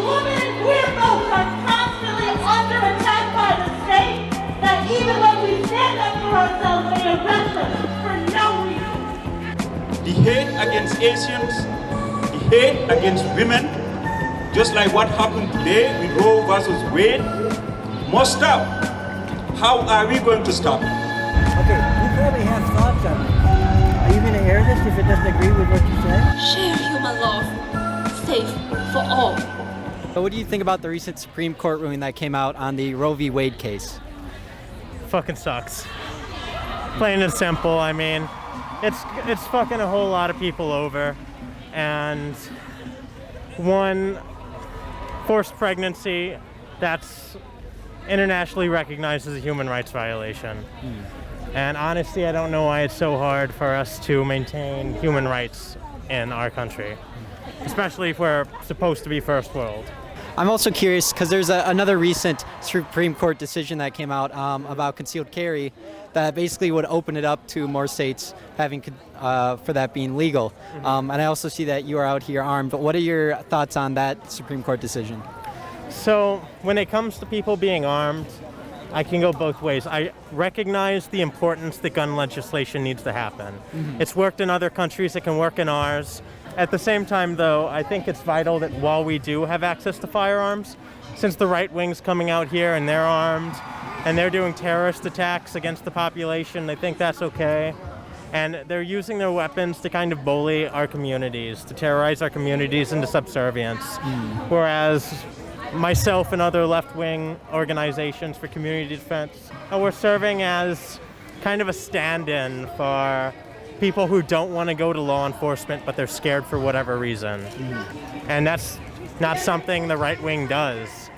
women and queer folks are constantly under attack by the state, that even when we stand up for ourselves, they arrest us for no reason. The hate against Asians, the hate against women, just like what happened today with Roe versus Wade, must stop. How are we going to stop it? Okay, you probably have thoughts on this. Are you going to air this if it doesn't agree with what you say? Share human love, safe for all. So what do you think about the recent Supreme Court ruling that came out on the Roe v. Wade case? Fucking sucks. Plain and simple. I mean, it's fucking a whole lot of people over, and one forced pregnancy that's internationally recognized as a human rights violation. And honestly, I don't know why it's so hard for us to maintain human rights in our country, especially if we're supposed to be first world. I'm also curious because there's another recent Supreme Court decision that came out about concealed carry that basically would open it up to more states having for that being legal. And I also see that you are out here armed. But what are your thoughts on that Supreme Court decision? So when it comes to people being armed, I can go both ways. I recognize the importance that gun legislation needs to happen. It's worked in other countries, it can work in ours. At the same time, though, I think it's vital that while we do have access to firearms, since the right wing's coming out here and they're armed and they're doing terrorist attacks against the population, I think that's okay. And they're using their weapons to kind of bully our communities, to terrorize our communities into subservience. Whereas myself and other left-wing organizations for community defense, we're serving as kind of a stand-in for people who don't want to go to law enforcement, but they're scared for whatever reason. And that's not something the right wing does.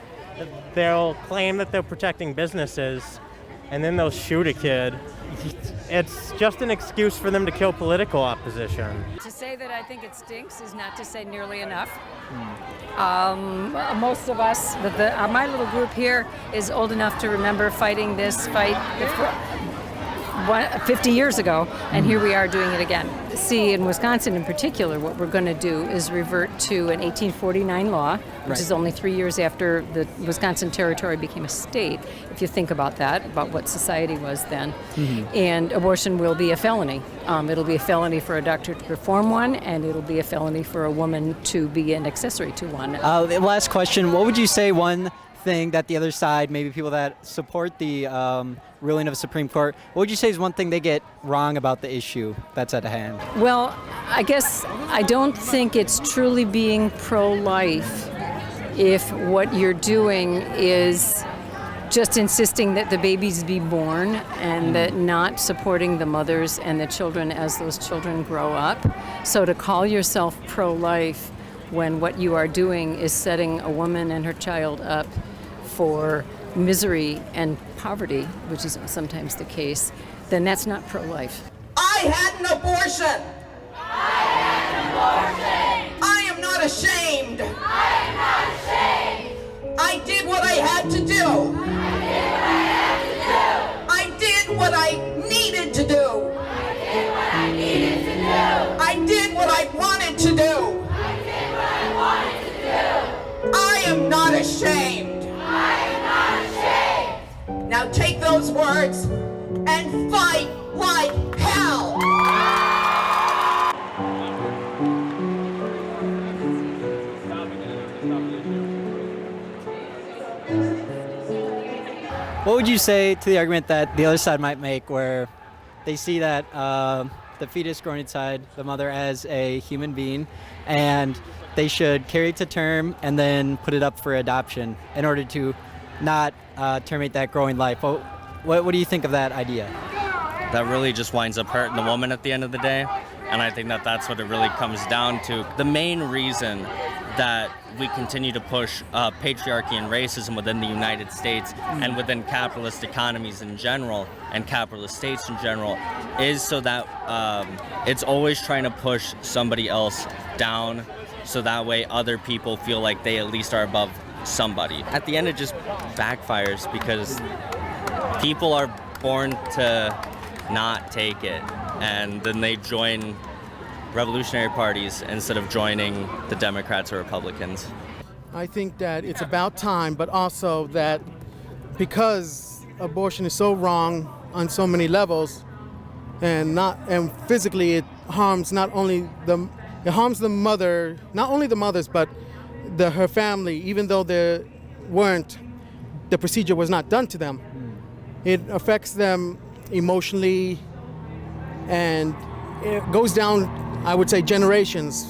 They'll claim that they're protecting businesses, and then they'll shoot a kid. It's just an excuse for them to kill political opposition. To say that I think it stinks is not to say nearly enough. Most of us, my little group here is old enough to remember fighting this fight 50 years ago, and here we are doing it again. See, in Wisconsin in particular, what we're going to do is revert to an 1849 law, which is only 3 years after the Wisconsin Territory became a state, if you think about that, about what society was then. And abortion will be a felony. It'll be a felony for a doctor to perform one, and it'll be a felony for a woman to be an accessory to one. Last question, what would you say one thing that the other side, maybe people that support the ruling of the Supreme Court, what would you say is one thing they get wrong about the issue that's at hand? Well, I guess I don't think it's truly being pro-life if what you're doing is just insisting that the babies be born and that not supporting the mothers and the children as those children grow up. So to call yourself pro-life when what you are doing is setting a woman and her child up for misery and poverty, which is sometimes the case, then that's not pro-life. I had an abortion. I had an abortion. I am not ashamed. I am not ashamed. I did what I had to do. I did what I had to do. I did what I needed to do. I did what I needed to do. I did what I wanted to do. I did what I wanted to do. I am not ashamed. I am not ashamed. Now take those words and fight like hell. What would you say to the argument that the other side might make where they see that the fetus growing inside the mother as a human being and they should carry it to term and then put it up for adoption in order to not terminate that growing life? What do you think of that idea? That really just winds up hurting the woman at the end of the day. And I think that that's what it really comes down to. The main reason that we continue to push patriarchy and racism within the United States and within capitalist economies in general and capitalist states in general is so that it's always trying to push somebody else down so that way other people feel like they at least are above somebody. At the end, it just backfires because people are born to not take it, and then they join revolutionary parties instead of joining the Democrats or Republicans. I think that it's about time, but also that because abortion is so wrong on so many levels, and physically it harms the mother, not only the mothers, but her family, even though the procedure was not done to them. It affects them emotionally, and it goes down, I would say, generations.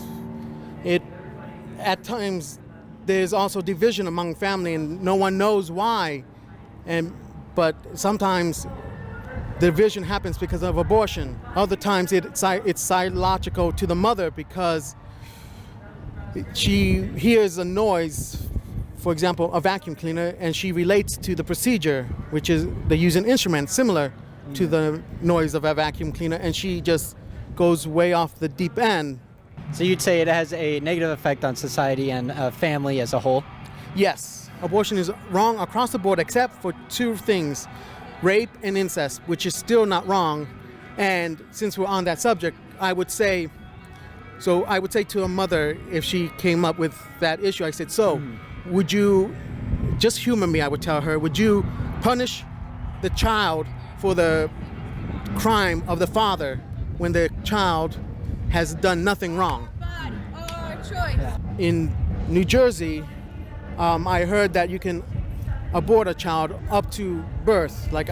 At times, there's also division among family, and no one knows why. But sometimes the division happens because of abortion. Other times, it's psychological to the mother because she hears a noise, for example, a vacuum cleaner, and she relates to the procedure, which is they use an instrument similar to the noise of a vacuum cleaner, and she just goes way off the deep end. So you'd say it has a negative effect on society and family as a whole? Yes. Abortion is wrong across the board except for two things, rape and incest, which is still not wrong. And since we're on that subject, I would say to a mother, if she came up with that issue, I said, would you, just humor me, I would tell her, would you punish the child for the crime of the father when the child has done nothing wrong? In New Jersey, I heard that you can abort a child up to birth, like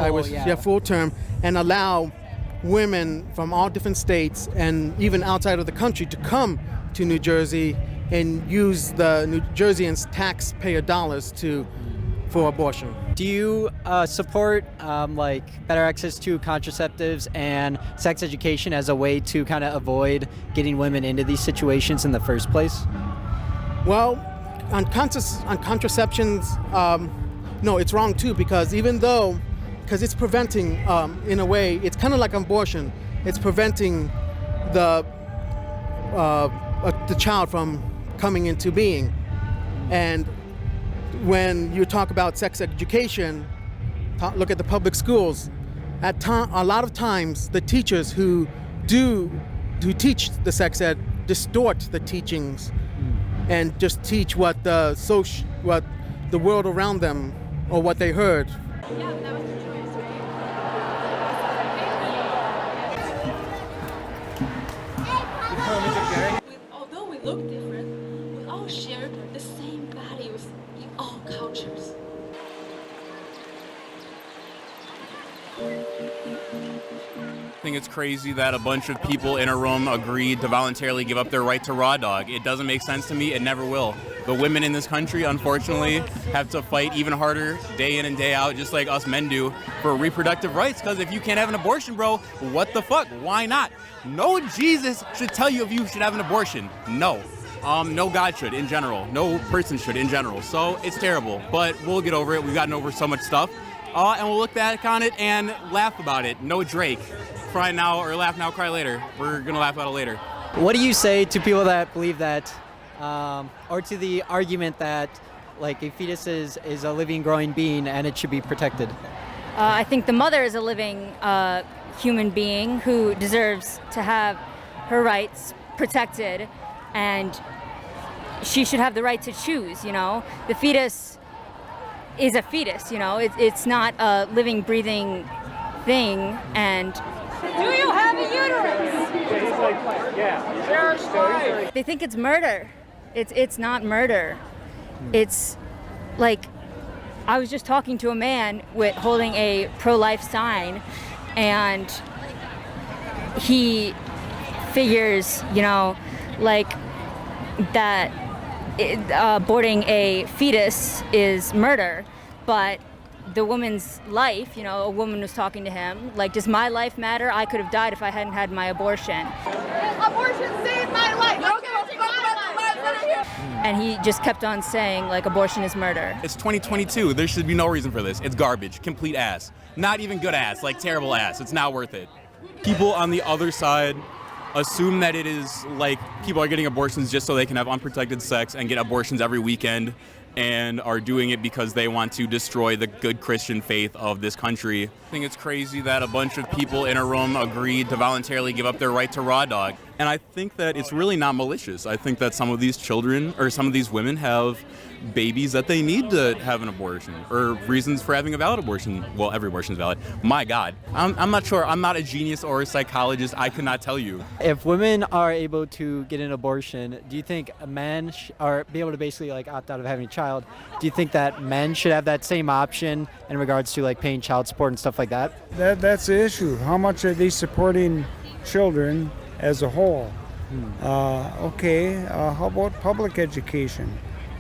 full term, and allow women from all different states and even outside of the country to come to New Jersey and use the New Jerseyans' taxpayer dollars for abortion. Do you support better access to contraceptives and sex education as a way to kind of avoid getting women into these situations in the first place? Well, on contraceptions, no, it's wrong too, because it's preventing, in a way, it's kind of like abortion. It's preventing the child from coming into being. And when you talk about sex education, look at the public schools. A lot of times, the teachers who teach the sex ed distort the teachings and just teach what the world around them or what they heard. Yeah, that was the choice, right? Although we look different, we all share the same values in all cultures. I think it's crazy that a bunch of people in a room agreed to voluntarily give up their right to raw dog. It doesn't make sense to me. It never will. The women in this country, unfortunately, have to fight even harder day in and day out, just like us men do, for reproductive rights. Because if you can't have an abortion, bro, what the fuck? Why not? No Jesus should tell you if you should have an abortion. No. No God should in general. No person should in general. So it's terrible. But we'll get over it. We've gotten over so much stuff. And we'll look back on it and laugh about it. No Drake. Cry now or laugh now, cry later. We're going to laugh about it later. What do you say to people that believe that, or to the argument that a fetus is a living, growing being and it should be protected? I think the mother is a living human being who deserves to have her rights protected, and she should have the right to choose, The fetus is a fetus, It's not a living, breathing thing, and Do you have a uterus? Yeah. They think it's murder. It's not murder. It's like, I was just talking to a man holding a pro-life sign, and he figures, that aborting a fetus is murder, but the woman's life, a woman was talking to him, does my life matter? I could have died if I hadn't had my abortion. Abortion saved my life. I don't give a fuck about the lives that are here. And he just kept on saying, abortion is murder. It's 2022. There should be no reason for this. It's garbage. Complete ass. Not even good ass. Terrible ass. It's not worth it. People on the other side assume that it is people are getting abortions just so they can have unprotected sex and get abortions every weekend, and are doing it because they want to destroy the good Christian faith of this country. I think it's crazy that a bunch of people in a room agreed to voluntarily give up their right to raw dog. And I think that it's really not malicious. I think that some of these children or some of these women have babies that they need to have an abortion or reasons for having a valid abortion. Well, every abortion is valid. My God. I'm not sure. I'm not a genius or a psychologist. I could not tell you. If women are able to get an abortion, do you think a man or be able to basically like opt out of having a child? Do you think that men should have that same option in regards to like paying child support and stuff like that? That's the issue. How much are they supporting children as a whole? How about public education?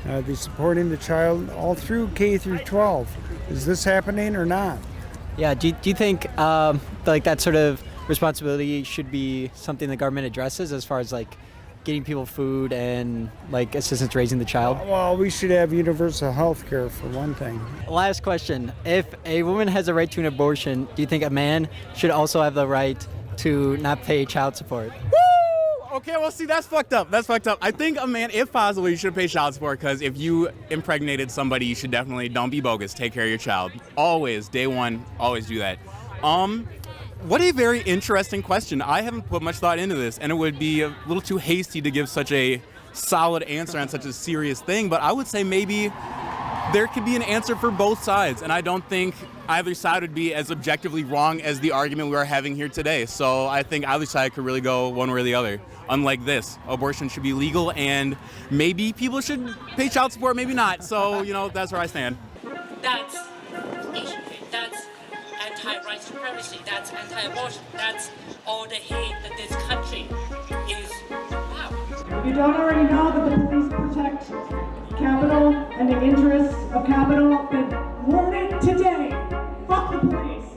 Are they supporting the child all through K through 12? Is this happening or not? Yeah, do you think like that sort of responsibility should be something the government addresses as far as like getting people food and like assistance raising the child? Well, we should have universal health care for one thing. Last question. If a woman has a right to an abortion, do you think a man should also have the right to not pay child support? Okay, well, see, that's fucked up. That's fucked up. I think a man, if possible, you should pay child support because if you impregnated somebody, you should definitely, don't be bogus, take care of your child. Always, day one, always do that. What a very interesting question. I haven't put much thought into this, and it would be a little too hasty to give such a solid answer on such a serious thing, but I would say maybe there could be an answer for both sides, and I don't think either side would be as objectively wrong as the argument we are having here today. So I think either side could really go one way or the other. Unlike this, abortion should be legal, and maybe people should pay child support, maybe not. So, that's where I stand. That's Asian hate. That's anti-white supremacy. That's anti-abortion. That's all the hate that this country is about. If you don't already know that the police protect capital and the interests of capital, then learn it today. Fuck the police.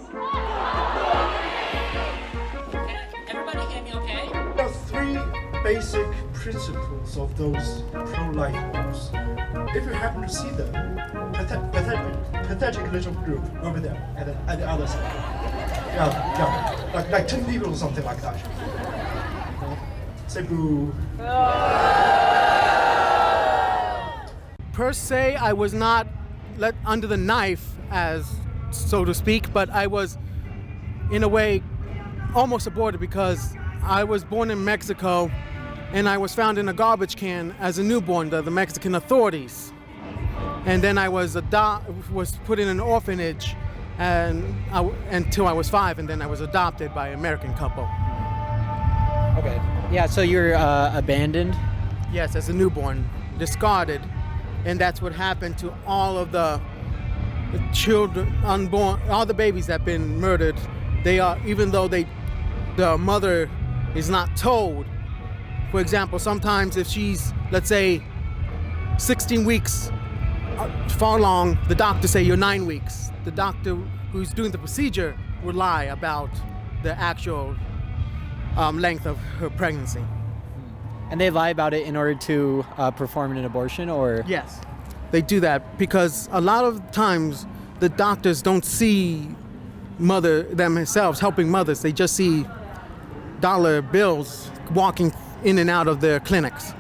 Everybody hear me okay? There are three basic principles of those pro-life groups. If you happen to see them, pathetic little group over there at the other side. Yeah, like 10 people or something like that. Say boo. Per se, I was not let under the knife, as so to speak, but I was, in a way, almost aborted because I was born in Mexico and I was found in a garbage can as a newborn by the Mexican authorities. And then I was put in an orphanage until I was 5, and then I was adopted by an American couple. Okay. Yeah, so you're abandoned? Yes, as a newborn, discarded. And that's what happened to all of the children, unborn, all the babies that have been murdered. They are, even though the mother is not told. For example, sometimes if she's, let's say, 16 weeks far along, the doctor say you're 9 weeks. The doctor who's doing the procedure would lie about the actual length of her pregnancy. And they lie about it in order to perform an abortion, or? Yes, they do that because a lot of times the doctors don't see themselves helping mothers. They just see dollar bills walking in and out of their clinics.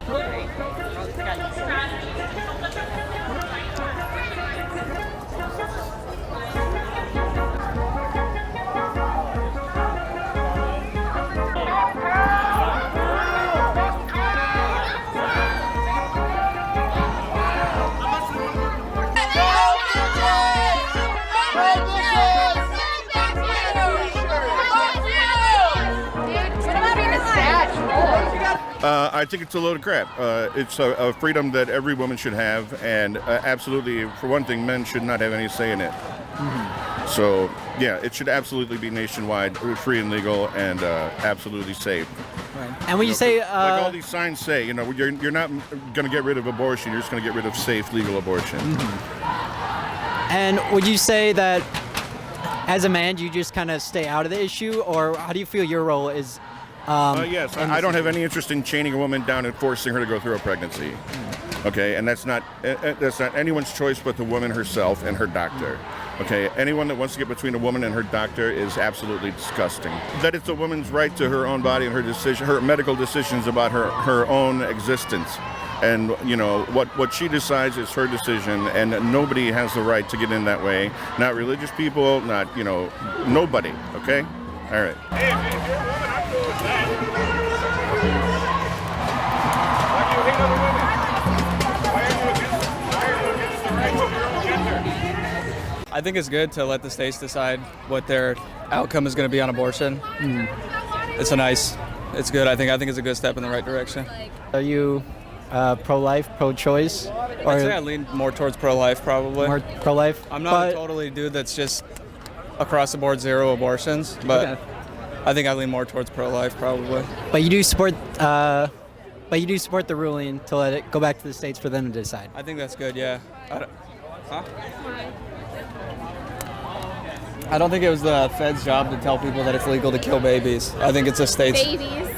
I think it's a load of crap. It's a freedom that every woman should have, and absolutely, for one thing, men should not have any say in it. Mm-hmm. So, yeah, it should absolutely be nationwide, free and legal, and absolutely safe. Right. And when you say... like all these signs say, you're not going to get rid of abortion, you're just going to get rid of safe, legal abortion. Mm-hmm. And would you say that, as a man, do you just kind of stay out of the issue, or how do you feel your role is... Yes, I don't have any interest in chaining a woman down and forcing her to go through a pregnancy. Okay, and that's not anyone's choice but the woman herself and her doctor. Okay, anyone that wants to get between a woman and her doctor is absolutely disgusting. That it's a woman's right to her own body and her medical decisions about her own existence. And, what she decides is her decision, and nobody has the right to get in that way. Not religious people, not, nobody, okay? All right. Hey, if you're a woman, I'm cool with that. Why do you hate other women? Why are you against them? Why are you I think it's good to let the states decide what their outcome is going to be on abortion. It's good. I think it's a good step in the right direction. Are you pro-life, pro-choice? I'd say I lean more towards pro-life, probably. More pro-life? I'm not a totally dude that's just across the board zero abortions, but I think I lean more towards pro-life, probably. But you do support the ruling to let it go back to the states for them to decide. I think that's good. Yeah. I don't think it was the Fed's job to tell people that it's legal to kill babies. I think it's a state's. Babies.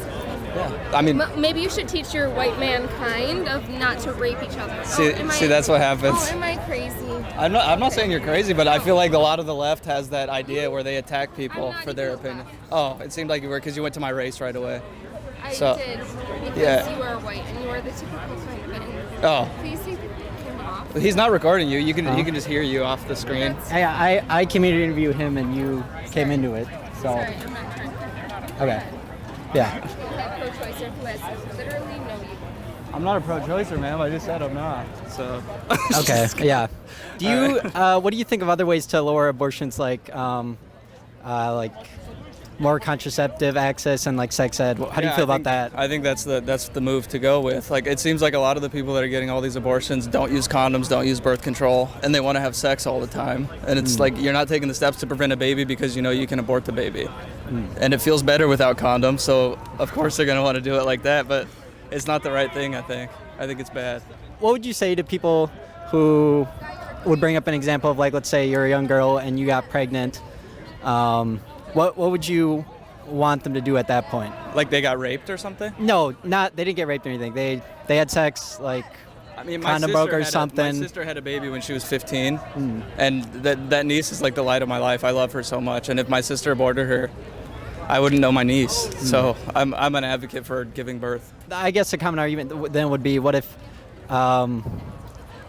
Yeah. I mean, maybe you should teach your white mankind of not to rape each other. See, that's what happens. Oh, am I crazy? I'm not saying you're crazy, but I feel like a lot of the left has that idea where they attack people for their opinion. Oh, it seemed like you were because you went to my race right away. I did because you are white and you are the typical kind of man. Oh. Please take the camera off. He's not recording you. You can just hear you off the screen. Hey, I came here to interview him and you came into it. So. Sorry, I'm not trying to. Okay. Yeah. Pro-choicer who has literally no ego. I'm not a pro-choicer, ma'am. I just said I'm not. So. Okay. Yeah. Do you? What do you think of other ways to lower abortions, like more contraceptive access and like sex ed? How do you feel about that? I think that's the move to go with. Like, it seems like a lot of the people that are getting all these abortions don't use condoms, don't use birth control, and they want to have sex all the time. And it's like you're not taking the steps to prevent a baby because you know you can abort the baby. And it feels better without condoms, so of course they're going to want to do it like that, but it's not the right thing, I think. I think it's bad. What would you say to people who would bring up an example of, like, let's say you're a young girl and you got pregnant? What would you want them to do at that point? Like they got raped or something? No, they didn't get raped or anything. They had sex, like, I mean, condom broke or something. My sister had a baby when she was 15, and that niece is like the light of my life. I love her so much, and if my sister aborted her, I wouldn't know my niece. So I'm an advocate for giving birth. I guess a common argument then would be, what if,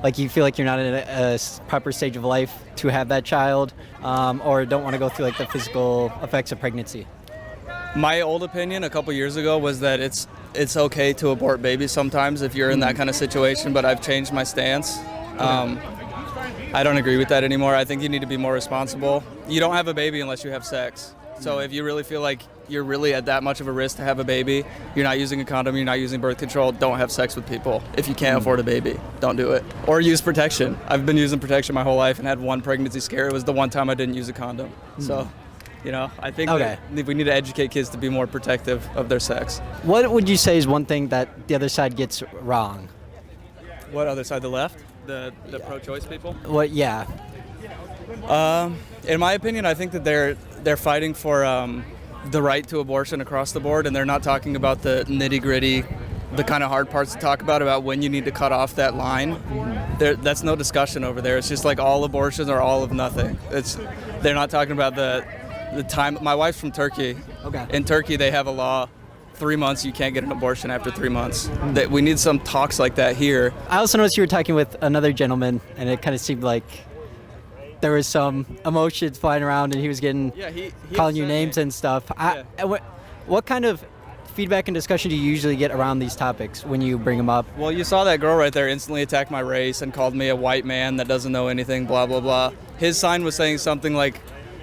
like, you feel like you're not in a proper stage of life to have that child, or don't want to go through like the physical effects of pregnancy? My old opinion a couple years ago was that it's okay to abort babies sometimes if you're in that kind of situation, but I've changed my stance. I don't agree with that anymore. I think you need to be more responsible. You don't have a baby unless you have sex. So if you really feel like you're really at that much of a risk to have a baby, you're not using a condom, you're not using birth control, don't have sex with people. If you can't afford a baby, don't do it. Or use protection. I've been using protection my whole life and had one pregnancy scare. It was the one time I didn't use a condom. So, I think that we need to educate kids to be more protective of their sex. What would you say is one thing that the other side gets wrong? What other side? The left? The pro-choice people? What? Yeah. In my opinion, I think that they're fighting for the right to abortion across the board, and they're not talking about the nitty-gritty, the kind of hard parts to talk about when you need to cut off that line. That's no discussion over there. It's just like all abortions are all of nothing. They're not talking about the time. My wife's from Turkey. Okay. In Turkey, they have a law. 3 months, you can't get an abortion after 3 months. That we need some talks like that here. I also noticed you were talking with another gentleman, and it kind of seemed like there was some emotions flying around, and he was getting calling you names and stuff. What kind of feedback and discussion do you usually get around these topics when you bring them up? Well, you saw that girl right there instantly attack my race and called me a white man that doesn't know anything, blah, blah, blah. His sign was saying something like,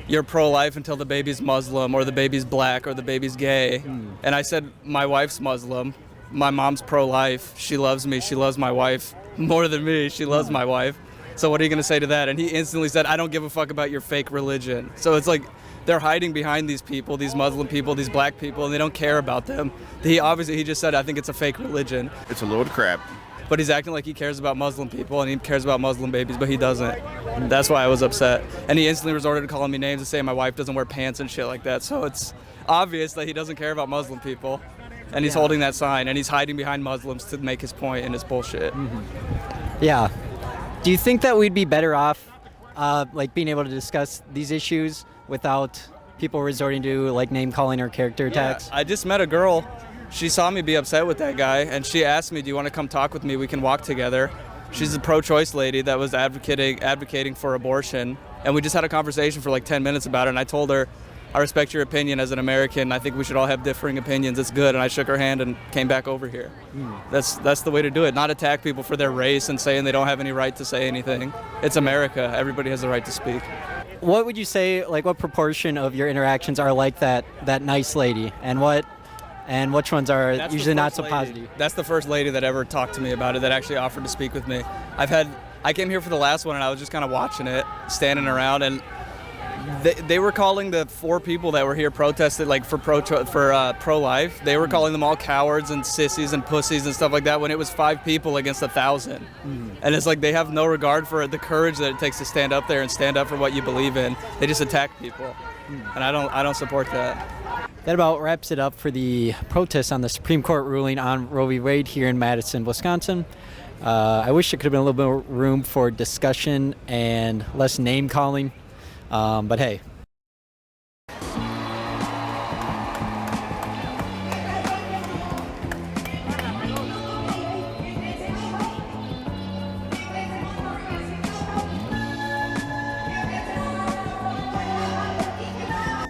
you're pro-life until the baby's Muslim, or the baby's black, or the baby's gay. And I said, my wife's Muslim. My mom's pro-life. She loves me. She loves my wife more than me. She loves my wife. So what are you going to say to that? And he instantly said, I don't give a fuck about your fake religion. So it's like they're hiding behind these people, these Muslim people, these black people, and they don't care about them. He just said, I think it's a fake religion. It's a load of crap. But he's acting like he cares about Muslim people and he cares about Muslim babies, but he doesn't. That's why I was upset. And he instantly resorted to calling me names and saying my wife doesn't wear pants and shit like that. So it's obvious that he doesn't care about Muslim people. And he's holding that sign, and he's hiding behind Muslims to make his point and his bullshit. Yeah. Do you think that we'd be better off like being able to discuss these issues without people resorting to like name calling or character attacks? I just met a girl. She saw me be upset with that guy, and she asked me, do you want to come talk with me? We can walk together. She's a pro-choice lady that was advocating for abortion, and we just had a conversation for like 10 minutes about it, and I told her, I respect your opinion as an American. I think we should all have differing opinions. It's good. And I shook her hand and came back over here. That's the way to do it. Not attack people for their race and saying they don't have any right to say anything. It's America. Everybody has the right to speak. What would you say, like, what proportion of your interactions are like that nice lady, and which ones are usually not so positive? That's the first lady that ever talked to me about it, that actually offered to speak with me. I came here for the last one, and I was just kind of watching it, standing around, and they were calling the 4 people that were here protested, like for pro-life. They were calling them all cowards and sissies and pussies and stuff like that, when it was 5 people against 1,000. And it's like they have no regard for the courage that it takes to stand up there and stand up for what you believe in. They just attack people, and I don't support that. That about wraps it up for the protests on the Supreme Court ruling on Roe v. Wade here in Madison, Wisconsin. I wish there could have been a little bit more room for discussion and less name calling. But hey,